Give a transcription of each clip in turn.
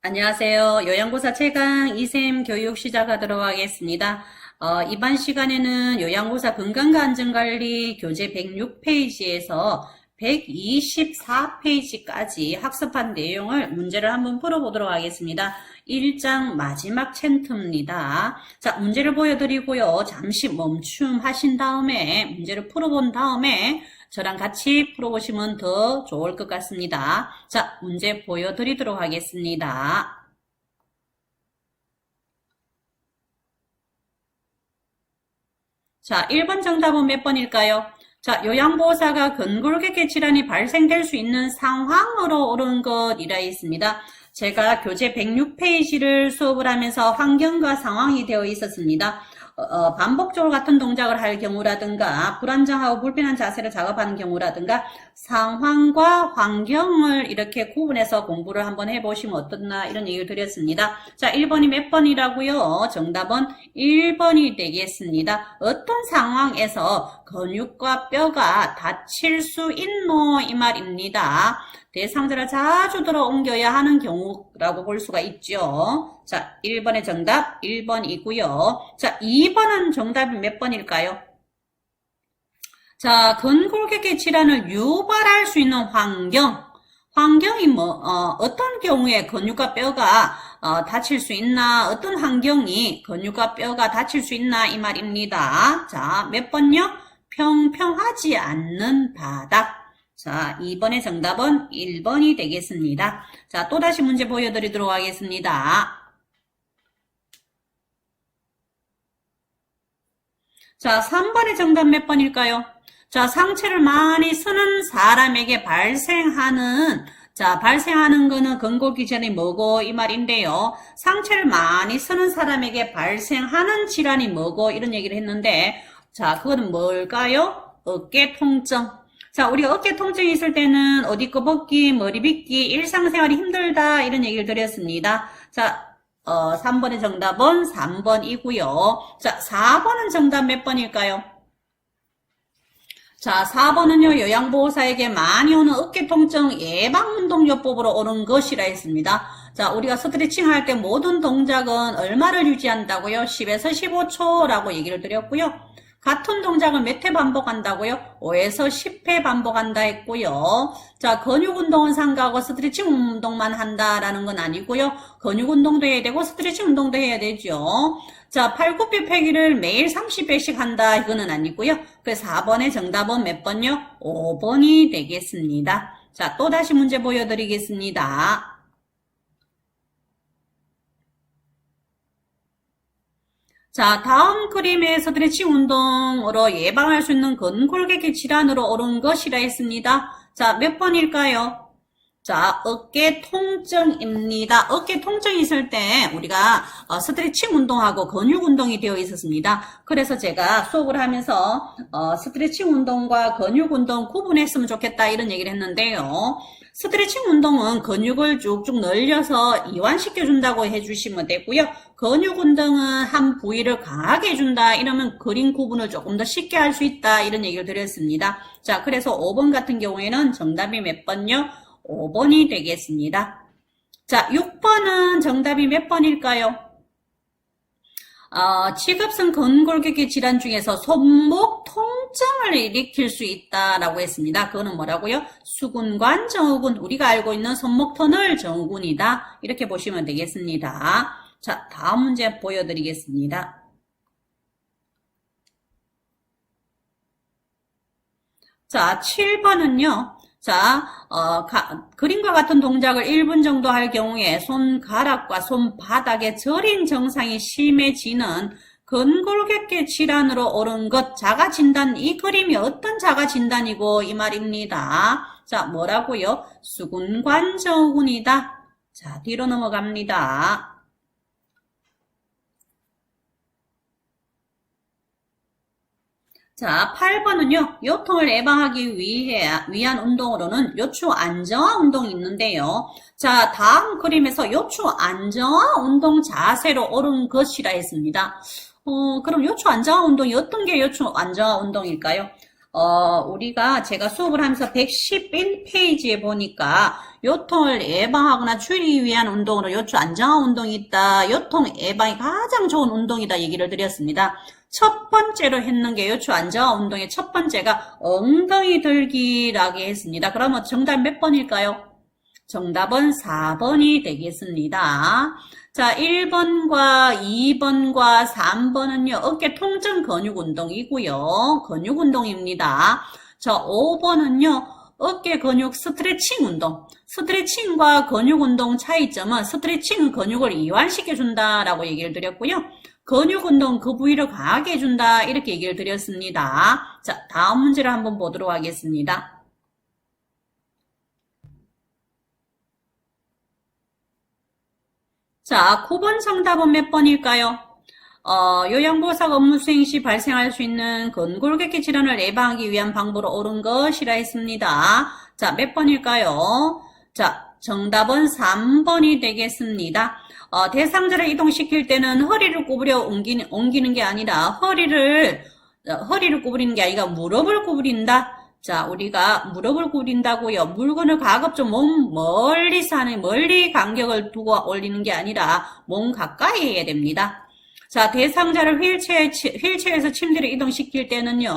안녕하세요. 요양고사 최강 2샘 교육 시작하도록 하겠습니다. 이번 시간에는 요양고사 건강과 안전관리 교재 106페이지에서 124페이지까지 학습한 내용을 문제를 한번 풀어보도록 하겠습니다. 1장 마지막 챈트입니다. 자, 문제를 보여드리고요. 잠시 멈춤하신 다음에 문제를 풀어본 다음에 저랑 같이 풀어보시면 더 좋을 것 같습니다. 자, 문제 보여드리도록 하겠습니다. 자, 1번 정답은 몇 번일까요? 자, 요양보호사가 근골격계 질환이 발생될 수 있는 상황으로 옳은 것이라 있습니다. 제가 교재 106페이지를 수업을 하면서 환경과 상황이 되어 있었습니다. 반복적으로 같은 동작을 할 경우라든가 불안정하고 불편한 자세를 작업하는 경우라든가 상황과 환경을 이렇게 구분해서 공부를 한번 해보시면 어떻나 이런 얘기를 드렸습니다. 자, 1번이 몇 번이라고요? 정답은 1번이 되겠습니다. 어떤 상황에서 근육과 뼈가 다칠 수 있노 이 말입니다. 대상자를 자주 들어 옮겨야 하는 경우라고 볼 수가 있죠. 자, 1번의 정답 1번이고요. 자, 2번은 정답이 몇 번일까요? 자, 근골격계 질환을 유발할 수 있는 환경이 어떤 경우에 근육과 뼈가 다칠 수 있나, 어떤 환경이 근육과 뼈가 다칠 수 있나 이 말입니다. 자, 몇 번요? 평평하지 않는 바닥. 자, 2번의 정답은 1번이 되겠습니다. 자, 또다시 문제 보여드리도록 하겠습니다. 자, 3번의 정답 몇 번일까요? 자, 상체를 많이 쓰는 사람에게 발생하는 거는 근골격계 질환이 뭐고 이 말인데요. 상체를 많이 쓰는 사람에게 발생하는 질환이 뭐고 이런 얘기를 했는데, 자, 그거는 뭘까요? 어깨 통증. 자, 우리가 어깨 통증이 있을 때는 어디 거 벗기, 머리 빗기, 일상생활이 힘들다 이런 얘기를 드렸습니다. 자, 3번의 정답은 3번이고요. 자, 4번은 정답 몇 번일까요? 자, 4번은요, 요양보호사에게 많이 오는 어깨 통증 예방운동요법으로 오는 것이라 했습니다. 자, 우리가 스트레칭 할 때 모든 동작은 얼마를 유지한다고요? 10에서 15초라고 얘기를 드렸고요. 같은 동작을 몇 회 반복한다고요? 5에서 10회 반복한다 했고요. 자, 근육 운동은 상가하고 스트레칭 운동만 한다라는 건 아니고요. 근육 운동도 해야 되고 스트레칭 운동도 해야 되죠. 자, 팔굽혀 펴기를 매일 30회씩 한다 이거는 아니고요. 그래서 4번의 정답은 몇 번요? 5번이 되겠습니다. 자, 또다시 문제 보여드리겠습니다. 자, 다음 그림의 스트레칭 운동으로 예방할 수 있는 근골격계 질환으로 옳은 것이라 했습니다. 자, 몇 번일까요? 자, 어깨 통증입니다. 어깨 통증이 있을 때 우리가 스트레칭 운동하고 근육 운동이 되어 있었습니다. 그래서 제가 수업을 하면서 스트레칭 운동과 근육 운동 구분했으면 좋겠다 이런 얘기를 했는데요. 스트레칭 운동은 근육을 쭉쭉 늘려서 이완시켜준다고 해주시면 되고요. 근육 운동은 한 부위를 강하게 해준다 이러면 그림 구분을 조금 더 쉽게 할 수 있다 이런 얘기를 드렸습니다. 자, 그래서 5번 같은 경우에는 정답이 몇 번요? 5번이 되겠습니다. 자, 6번은 정답이 몇 번일까요? 취급성 근골격계 질환 중에서 손목 통증을 일으킬 수 있다라고 했습니다. 그거는 뭐라고요? 수근관 증후군, 우리가 알고 있는 손목 터널 증후군이다. 이렇게 보시면 되겠습니다. 자, 다음 문제 보여드리겠습니다. 자, 7번은요. 자, 그림과 같은 동작을 1분 정도 할 경우에 손가락과 손바닥의 저림 증상이 심해지는 근골격계 질환으로 옳은 것, 자가진단, 이 그림이 어떤 자가진단이고 이 말입니다. 자, 뭐라고요? 수근관 증후군이다. 자, 뒤로 넘어갑니다. 자, 8번은요, 요통을 예방하기 위한 운동으로는 요추 안정화 운동이 있는데요. 자, 다음 그림에서 요추 안정화 운동 자세로 옳은 것이라 했습니다. 그럼 요추 안정화 운동이 어떤 게 요추 안정화 운동일까요? 우리가 제가 수업을 하면서 111페이지에 보니까 요통을 예방하거나 줄이기 위한 운동으로 요추 안정화 운동이 있다. 요통 예방이 가장 좋은 운동이다 얘기를 드렸습니다. 첫 번째로 했는 게 요추 안정화 운동의 첫 번째가 엉덩이 들기라고 했습니다. 그러면 정답 몇 번일까요? 정답은 4번이 되겠습니다. 자, 1번과 2번과 3번은요, 어깨 통증 근육 운동이고요. 근육 운동입니다. 자, 5번은요, 어깨 근육 스트레칭 운동. 스트레칭과 근육 운동 차이점은 스트레칭은 근육을 이완시켜준다라고 얘기를 드렸고요. 근육 운동 그 부위를 강하게 해준다 이렇게 얘기를 드렸습니다. 자, 다음 문제를 한번 보도록 하겠습니다. 자, 9번 정답은 몇 번일까요? 요양보호사가 업무 수행 시 발생할 수 있는 근골격계 질환을 예방하기 위한 방법으로 옳은 것이라 했습니다. 자, 몇 번일까요? 자, 정답은 3번이 되겠습니다. 대상자를 이동시킬 때는 허리를 구부려 옮기는 게 아니라 허리를 구부리는 게 아니라 무릎을 구부린다. 자, 우리가 무릎을 구부린다고요. 물건을 가급적 몸 멀리 간격을 두고 올리는 게 아니라 몸 가까이 해야 됩니다. 자, 대상자를 휠체어에서 침대로 이동시킬 때는요,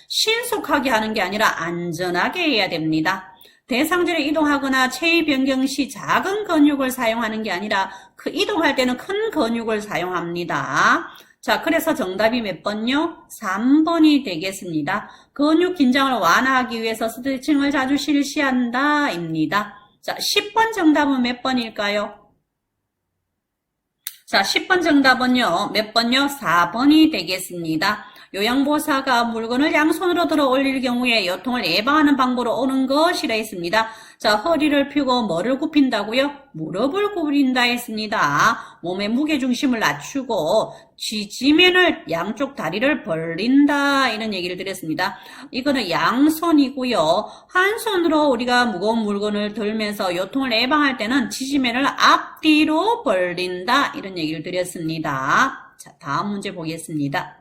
신속하게 하는 게 아니라 안전하게 해야 됩니다. 대상자를 이동하거나 체위 변경 시 작은 근육을 사용하는 게 아니라 이동할 때는 큰 근육을 사용합니다. 자, 그래서 정답이 몇 번요? 3번이 되겠습니다. 근육 긴장을 완화하기 위해서 스트레칭을 자주 실시한다 입니다. 자, 10번 정답은 몇 번일까요? 자, 10번 정답은요, 몇 번요? 4번이 되겠습니다. 요양보호사가 물건을 양손으로 들어 올릴 경우에 요통을 예방하는 방법으로 오는 것이라 했습니다. 자, 허리를 펴고 뭐를 굽힌다고요? 무릎을 구부린다 했습니다. 몸의 무게중심을 낮추고 지지면을 양쪽 다리를 벌린다 이런 얘기를 드렸습니다. 이거는 양손이고요. 한 손으로 우리가 무거운 물건을 들면서 요통을 예방할 때는 지지면을 앞뒤로 벌린다 이런 얘기를 드렸습니다. 자, 다음 문제 보겠습니다.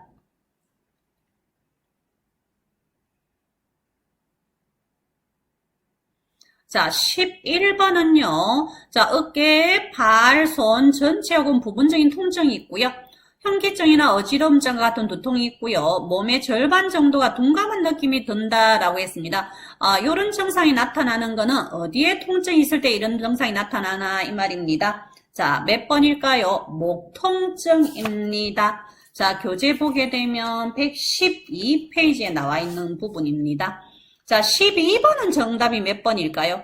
자, 11번은요. 자, 어깨, 발, 손 전체 혹은 부분적인 통증이 있고요. 현기증이나 어지러움증 같은 두통이 있고요. 몸의 절반 정도가 둔감한 느낌이 든다라고 했습니다. 이런 증상이 나타나는 거는 어디에 통증이 있을 때 이런 증상이 나타나나 이 말입니다. 자, 몇 번일까요? 목 통증입니다. 자, 교재 보게 되면 112페이지에 나와 있는 부분입니다. 자, 12번은 정답이 몇 번일까요?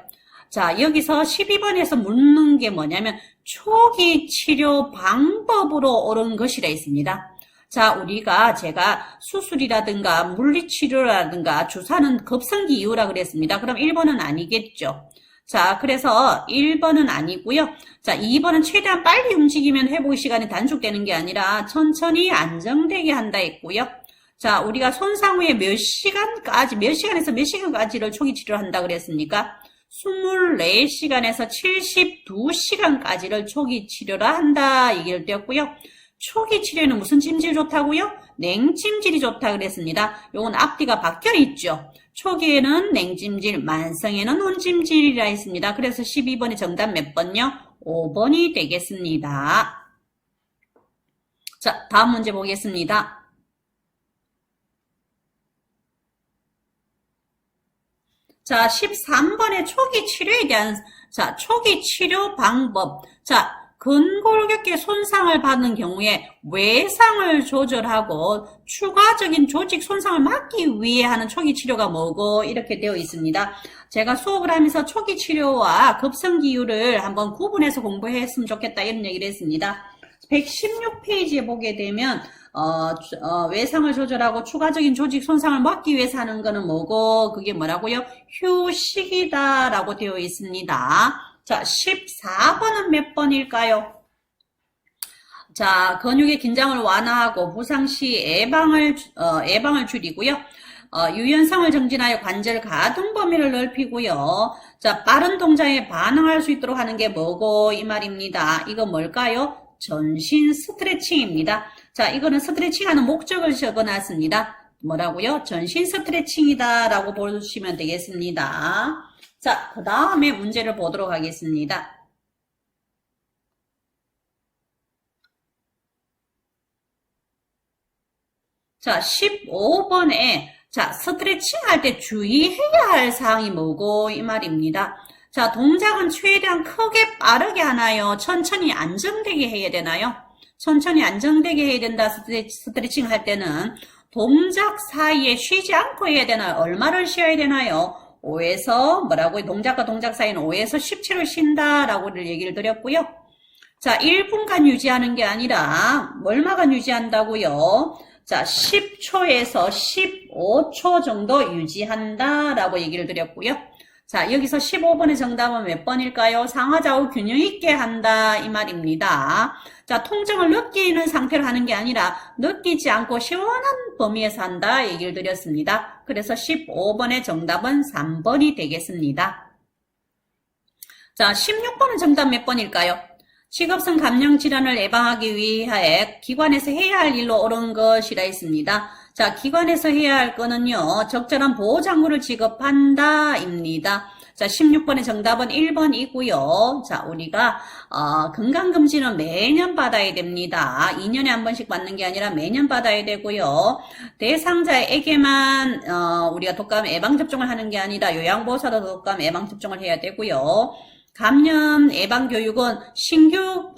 자, 여기서 12번에서 묻는 게 뭐냐면 초기 치료 방법으로 옳은 것이라 있습니다. 자, 제가 수술이라든가 물리치료라든가 주사는 급성기 이후라 그랬습니다. 그럼 1번은 아니겠죠. 자, 그래서 1번은 아니고요. 자, 2번은 최대한 빨리 움직이면 회복 시간이 단축되는 게 아니라 천천히 안정되게 한다 했고요. 자, 우리가 손상 후에 몇 시간에서 몇 시간까지를 초기 치료를 한다 그랬습니까? 24시간에서 72시간까지를 초기 치료를 한다 얘기를 드렸고요. 초기 치료에는 무슨 찜질이 좋다고요? 냉찜질이 좋다 그랬습니다. 요건 앞뒤가 바뀌어 있죠. 초기에는 냉찜질, 만성에는 온찜질이라 했습니다. 그래서 12번이 정답 몇 번요? 5번이 되겠습니다. 자, 다음 문제 보겠습니다. 자, 13번의 초기 치료에 대한, 자, 초기 치료 방법. 자, 근골격계 손상을 받는 경우에 외상을 조절하고 추가적인 조직 손상을 막기 위해 하는 초기 치료가 뭐고 이렇게 되어 있습니다. 제가 수업을 하면서 초기 치료와 급성기 이유를 한번 구분해서 공부했으면 좋겠다 이런 얘기를 했습니다. 116페이지에 보게 되면 외상을 조절하고 추가적인 조직 손상을 막기 위해서 하는 거는 뭐고 그게 뭐라고요? 휴식이다 라고 되어 있습니다. 자, 14번은 몇 번일까요? 자, 근육의 긴장을 완화하고 부상 시 예방을 줄이고요. 유연성을 정진하여 관절 가동 범위를 넓히고요. 자, 빠른 동작에 반응할 수 있도록 하는 게 뭐고 이 말입니다. 이거 뭘까요? 전신 스트레칭입니다. 자, 이거는 스트레칭하는 목적을 적어놨습니다. 뭐라고요? 전신 스트레칭이다 라고 보시면 되겠습니다. 자, 그 다음에 문제를 보도록 하겠습니다. 자, 15번에 자, 스트레칭 할 때 주의해야 할 사항이 뭐고 이 말입니다. 자, 동작은 최대한 크게 빠르게 하나요? 천천히 안정되게 해야 되나요? 천천히 안정되게 해야 된다. 스트레칭 할 때는 동작 사이에 쉬지 않고 해야 되나요? 얼마를 쉬어야 되나요? 5에서 뭐라고요? 동작과 동작 사이는 5에서 17을 쉰다라고 얘기를 드렸고요. 자, 1분간 유지하는 게 아니라 얼마간 유지한다고요? 자, 10초에서 15초 정도 유지한다라고 얘기를 드렸고요. 자, 여기서 15번의 정답은 몇 번일까요? 상하좌우 균형 있게 한다 이 말입니다. 자, 통증을 느끼는 상태로 하는 게 아니라 느끼지 않고 시원한 범위에서 한다 얘기를 드렸습니다. 그래서 15번의 정답은 3번이 되겠습니다. 자, 16번의 정답 몇 번일까요? 식업성 감염 질환을 예방하기 위하여 기관에서 해야 할 일로 옳은 것이라 했습니다. 자, 기관에서 해야 할 거는요, 적절한 보호장구를 지급한다 입니다. 자, 16번의 정답은 1번이고요. 자, 우리가 건강검진은 매년 받아야 됩니다. 2년에 한 번씩 받는 게 아니라 매년 받아야 되고요. 대상자에게만 우리가 독감 예방접종을 하는 게 아니라 요양보호사도 독감 예방접종을 해야 되고요. 감염 예방 교육은 신규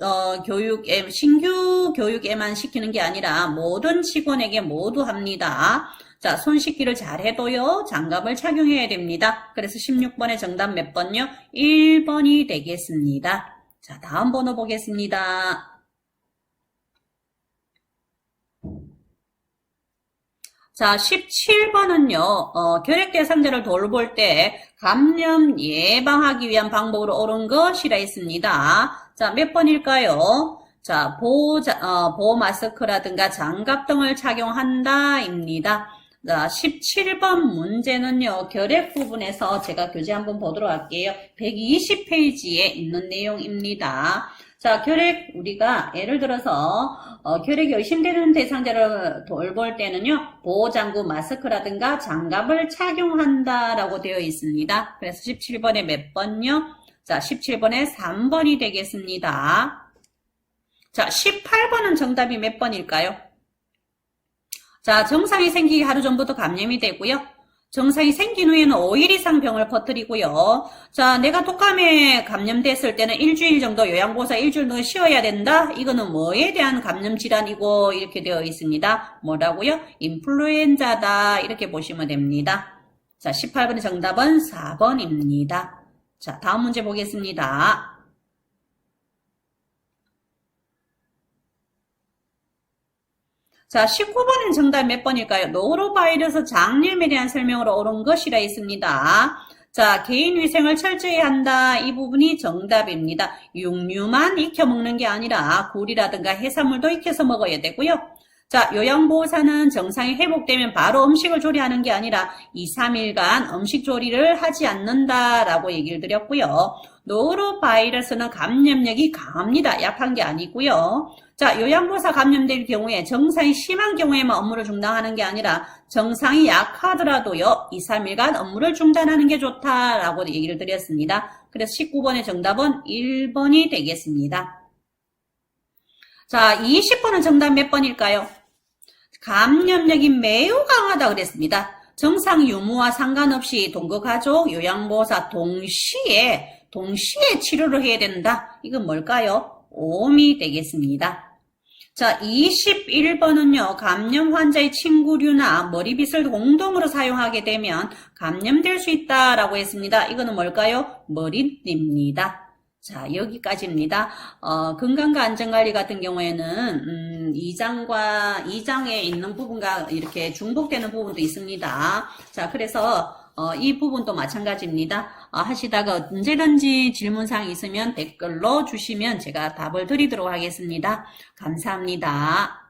교육에만 시키는 게 아니라 모든 직원에게 모두 합니다. 자, 손 씻기를 잘 해도요, 장갑을 착용해야 됩니다. 그래서 16번의 정답 몇 번요? 1번이 되겠습니다. 자, 다음 번호 보겠습니다. 자, 17번은요, 결핵 대상자를 돌볼 때 감염 예방하기 위한 방법으로 옳은 것이라 했습니다. 자, 몇 번일까요? 자, 보호 마스크라든가 장갑 등을 착용한다 입니다. 자, 17번 문제는요, 결핵 부분에서 제가 교재 한번 보도록 할게요. 120페이지에 있는 내용입니다. 자, 결핵, 우리가 예를 들어서 결핵이 의심되는 대상자를 돌볼 때는요, 보호장구, 마스크라든가 장갑을 착용한다라고 되어 있습니다. 그래서 17번에 몇 번요? 자, 17번에 3번이 되겠습니다. 자, 18번은 정답이 몇 번일까요? 자, 정상이 생기기 하루 전부터 감염이 되고요. 정상이 생긴 후에는 5일 이상 병을 퍼뜨리고요. 자, 내가 독감에 감염됐을 때는 일주일 정도 요양보호사 일주일 정도 쉬어야 된다. 이거는 뭐에 대한 감염 질환이고 이렇게 되어 있습니다. 뭐라고요? 인플루엔자다. 이렇게 보시면 됩니다. 자, 18번의 정답은 4번입니다. 자, 다음 문제 보겠습니다. 자, 19번은 정답 몇 번일까요? 노로바이러스 장염에 대한 설명으로 옳은 것이라 있습니다. 자, 개인 위생을 철저히 한다. 이 부분이 정답입니다. 육류만 익혀 먹는 게 아니라 굴이라든가 해산물도 익혀서 먹어야 되고요. 자, 요양보호사는 정상이 회복되면 바로 음식을 조리하는 게 아니라 2, 3일간 음식 조리를 하지 않는다라고 얘기를 드렸고요. 노로바이러스는 감염력이 강합니다. 약한 게 아니고요. 자, 요양보호사 감염될 경우에 정상이 심한 경우에만 업무를 중단하는 게 아니라 정상이 약하더라도요, 2, 3일간 업무를 중단하는 게 좋다라고 얘기를 드렸습니다. 그래서 19번의 정답은 1번이 되겠습니다. 자, 20번은 정답 몇 번일까요? 감염력이 매우 강하다 그랬습니다. 정상 유무와 상관없이 동거가족, 요양보호사 동시에 치료를 해야 된다. 이건 뭘까요? 오음이 되겠습니다. 자, 21번은요, 감염 환자의 침구류나 머리빗을 공동으로 사용하게 되면 감염될 수 있다라고 했습니다. 이거는 뭘까요? 머리띠입니다. 자, 여기까지입니다. 건강과 안전관리 같은 경우에는 2장에 있는 부분과 이렇게 중복되는 부분도 있습니다. 자, 그래서 이 부분도 마찬가지입니다. 하시다가 언제든지 질문사항이 있으면 댓글로 주시면 제가 답을 드리도록 하겠습니다. 감사합니다.